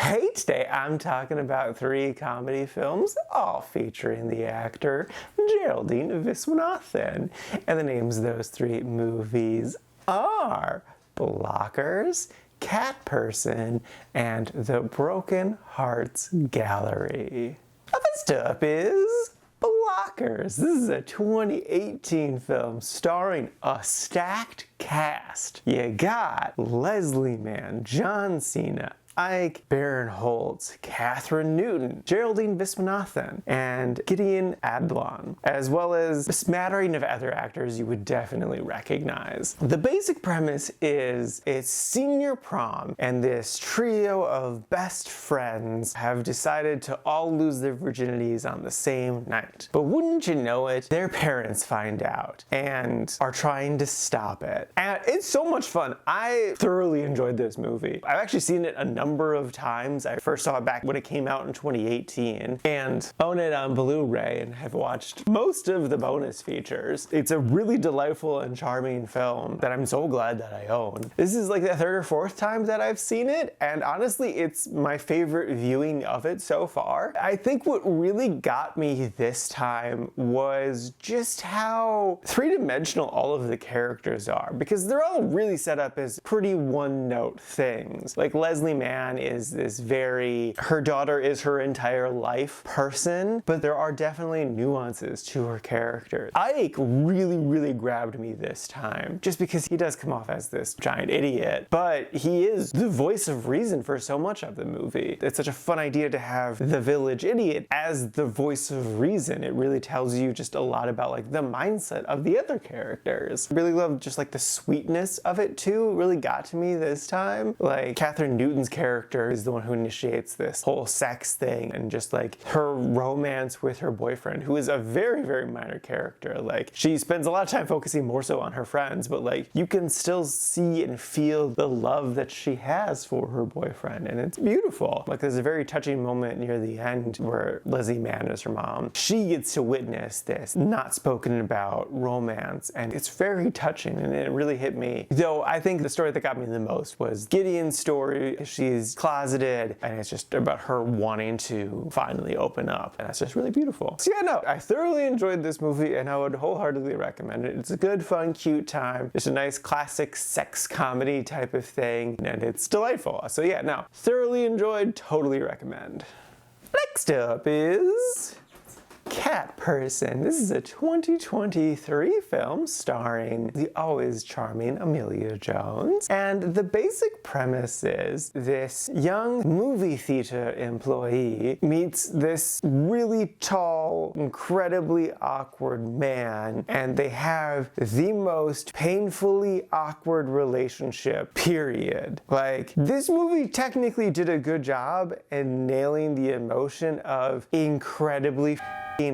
Hey, today I'm talking about 3 comedy films, all featuring the actor Geraldine Viswanathan. And the names of those 3 movies are Blockers, Cat Person, and The Broken Hearts Gallery. First up is Blockers. This is a 2018 film starring a stacked cast. You got Leslie Mann, John Cena, Ike Barinholtz, Catherine Newton, Geraldine Viswanathan, and Gideon Adlon, as well as a smattering of other actors you would definitely recognize. The basic premise is it's senior prom, and this trio of best friends have decided to all lose their virginities on the same night. But wouldn't you know it, their parents find out and are trying to stop it. And it's so much fun. I thoroughly enjoyed this movie. I've actually seen it a number of times. I first saw it back when it came out in 2018 and own it on Blu-ray and have watched most of the bonus features. It's a really delightful and charming film that I'm so glad that I own. This is like the 3rd or 4th time that I've seen it, and honestly it's my favorite viewing of it so far. I think what really got me this time was just how three-dimensional all of the characters are, because they're all really set up as pretty one-note things. Like Leslie Mann is this her daughter is her entire life person, but there are definitely nuances to her character. Ike really grabbed me this time, just because he does come off as this giant idiot, but he is the voice of reason for so much of the movie. It's such a fun idea to have the village idiot as the voice of reason. It really tells you just a lot about like the mindset of the other characters. I really love just like the sweetness of it too. It really got to me this time. Like Catherine Newton's character is the one who initiates this whole sex thing, and just like her romance with her boyfriend, who is a very minor character. Like she spends a lot of time focusing more so on her friends, but like you can still see and feel the love that she has for her boyfriend, and it's beautiful. Like there's a very touching moment near the end where Leslie Mann is her mom. She gets to witness this not spoken about romance, and it's very touching, and it really hit me. Though I think the story that got me the most was Gideon's story. She's closeted, and it's just about her wanting to finally open up, and that's just really beautiful. So yeah, no, I thoroughly enjoyed this movie, and I would wholeheartedly recommend it. It's a good, fun, cute time. It's a nice classic sex comedy type of thing, and it's delightful. So yeah, no, thoroughly enjoyed, totally recommend. Next up is Cat Person. This is a 2023 film starring the always charming Amelia Jones. And the basic premise is this young movie theater employee meets this really tall, incredibly awkward man, and they have the most painfully awkward relationship, period. Like, this movie technically did a good job in nailing the emotion of incredibly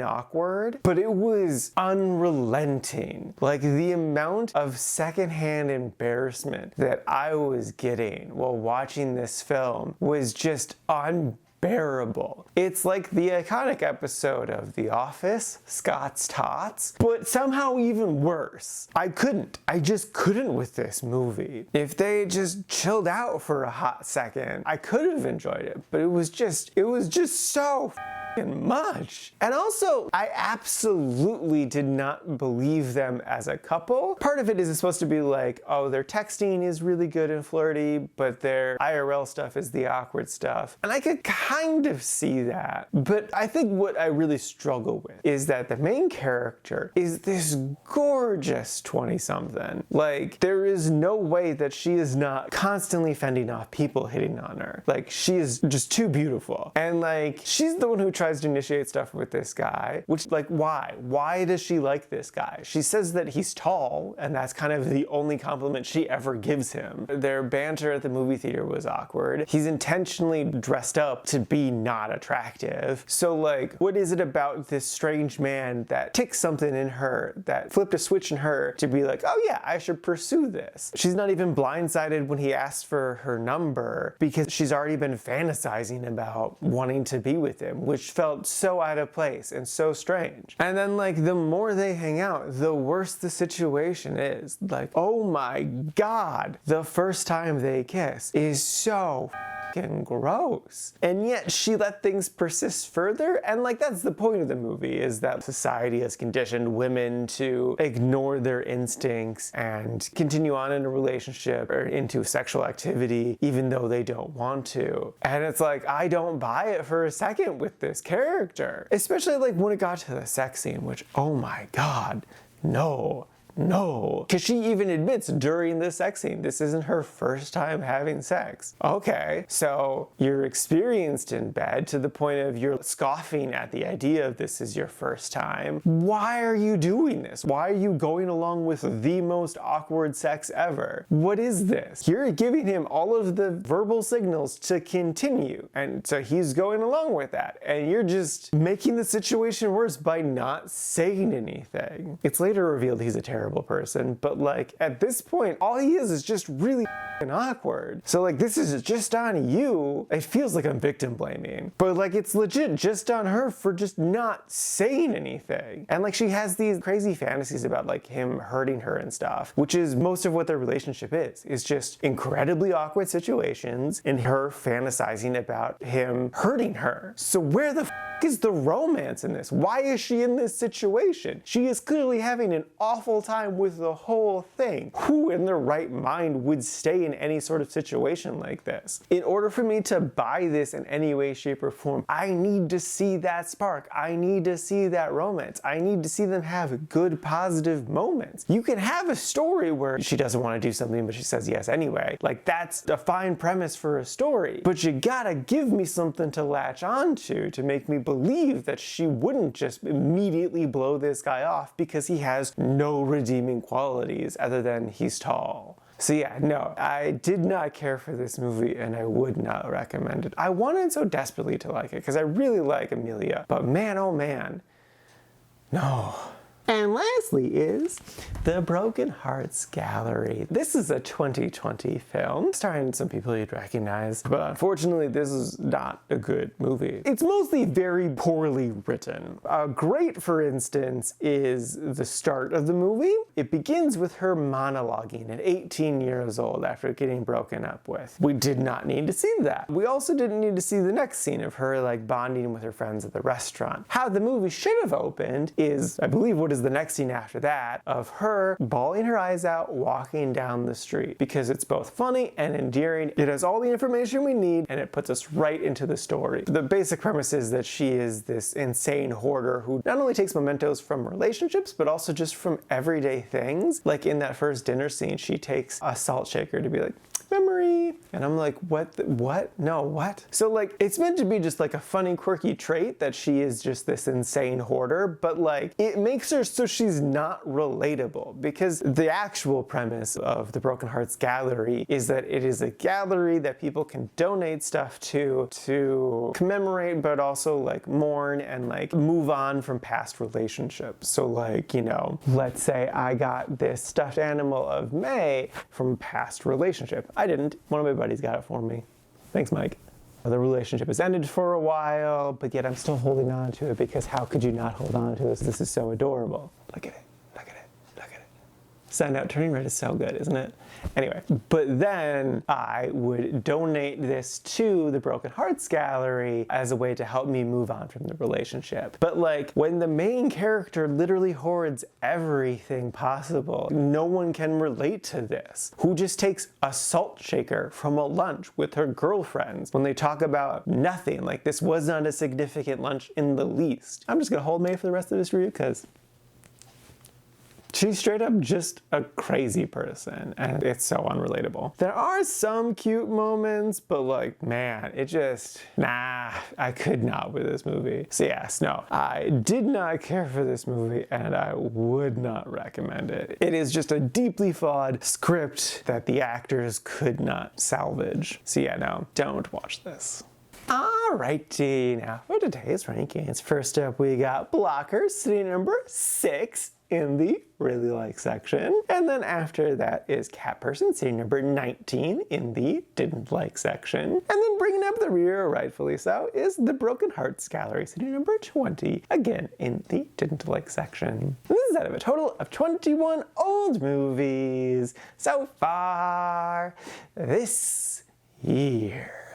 awkward, but it was unrelenting. Like the amount of secondhand embarrassment that I was getting while watching this film was just unbearable. It's like the iconic episode of The Office, Scott's Tots, but somehow even worse. I just couldn't with this movie. If they just chilled out for a hot second, I could have enjoyed it, but it was just so much. And also, I absolutely did not believe them as a couple. Part of it is supposed to be like, oh, their texting is really good and flirty, but their IRL stuff is the awkward stuff. And I could kind of see that. But I think what I really struggle with is that the main character is this gorgeous 20-something. Like, there is no way that she is not constantly fending off people hitting on her. Like, she is just too beautiful. And like, she's the one who tries to initiate stuff with this guy, which, like, why? Why does she like this guy? She says that he's tall, and that's kind of the only compliment she ever gives him. Their banter at the movie theater was awkward. He's intentionally dressed up to be not attractive. So, like, what is it about this strange man that ticks something in her, that flipped a switch in her to be like, oh yeah, I should pursue this? She's not even blindsided when he asks for her number, because she's already been fantasizing about wanting to be with him, which just felt so out of place and so strange. And then like the more they hang out, the worse the situation is. Like, oh my God, the first time they kiss is so fucking gross. And yet she let things persist further, and like that's the point of the movie, is that society has conditioned women to ignore their instincts and continue on in a relationship or into sexual activity even though they don't want to. And it's like, I don't buy it for a second with this character. Especially like when it got to the sex scene, which, oh my God, no. Because she even admits during the sex scene, this isn't her first time having sex. Okay, so you're experienced in bed to the point of you're scoffing at the idea of this is your first time. Why are you doing this? Why are you going along with the most awkward sex ever? What is this? You're giving him all of the verbal signals to continue, and so he's going along with that, and you're just making the situation worse by not saying anything. It's later revealed he's a terrible person, but like at this point all he is just really awkward. So like this is just on you. It feels like I'm victim blaming, but like it's legit just on her for just not saying anything. And like she has these crazy fantasies about like him hurting her and stuff, which is most of what their relationship is just incredibly awkward situations and her fantasizing about him hurting her. So where the is the romance in this? Why is she in this situation? She is clearly having an awful time with the whole thing. Who in their right mind would stay in any sort of situation like this? In order for me to buy this in any way, shape, or form, I need to see that spark. I need to see that romance. I need to see them have good, positive moments. You can have a story where she doesn't want to do something, but she says yes anyway. Like that's a fine premise for a story, but you gotta give me something to latch onto to make me believe that she wouldn't just immediately blow this guy off because he has no redeeming qualities other than he's tall. So yeah, no, I did not care for this movie and I would not recommend it. I wanted so desperately to like it because I really like Amelia, but man, oh man, no. And lastly is The Broken Hearts Gallery. This is a 2020 film starring some people you'd recognize, but unfortunately this is not a good movie. It's mostly very poorly written. Great, for instance, is the start of the movie. It begins with her monologuing at 18 years old after getting broken up with. We did not need to see that. We also didn't need to see the next scene of her like bonding with her friends at the restaurant. How the movie should have opened is, I believe, what is the next scene after that, of her bawling her eyes out walking down the street, because it's both funny and endearing. It has all the information we need and it puts us right into the story. The basic premise is that she is this insane hoarder who not only takes mementos from relationships but also just from everyday things. Like in that first dinner scene, she takes a salt shaker to be like, memory. And I'm like, what? No, what? So like, it's meant to be just like a funny, quirky trait that she is just this insane hoarder, but like, it makes her so she's not relatable, because the actual premise of the Broken Hearts Gallery is that it is a gallery that people can donate stuff to commemorate, but also like mourn and like move on from past relationships. So like, you know, let's say I got this stuffed animal of May from a past relationship. I didn't. One of my buddies got it for me. Thanks, Mike. The relationship has ended for a while, but yet I'm still holding on to it because how could you not hold on to this? This is so adorable. Look at it. Look at it. Look at it. Send Out Turning Red is so good, isn't it? Anyway, but then I would donate this to the Broken Hearts Gallery as a way to help me move on from the relationship. But like, when the main character literally hoards everything possible, no one can relate to this. Who just takes a salt shaker from a lunch with her girlfriends when they talk about nothing? Like, this was not a significant lunch in the least. I'm just gonna hold May for the rest of this review because she's straight up just a crazy person, and it's so unrelatable. There are some cute moments, but like, man, it just, nah, I could not with this movie. So yes, no, I did not care for this movie, and I would not recommend it. It is just a deeply flawed script that the actors could not salvage. So yeah, no, don't watch this. Alrighty, now for today's rankings. First up, we got Blockers, sitting at number 6. in the really like section. And then after that is Cat Person, sitting number 19 in the didn't like section. And then bringing up the rear, rightfully so, is the Broken Hearts Gallery, sitting number 20, again in the didn't like section. And this is out of a total of 21 old movies so far this year.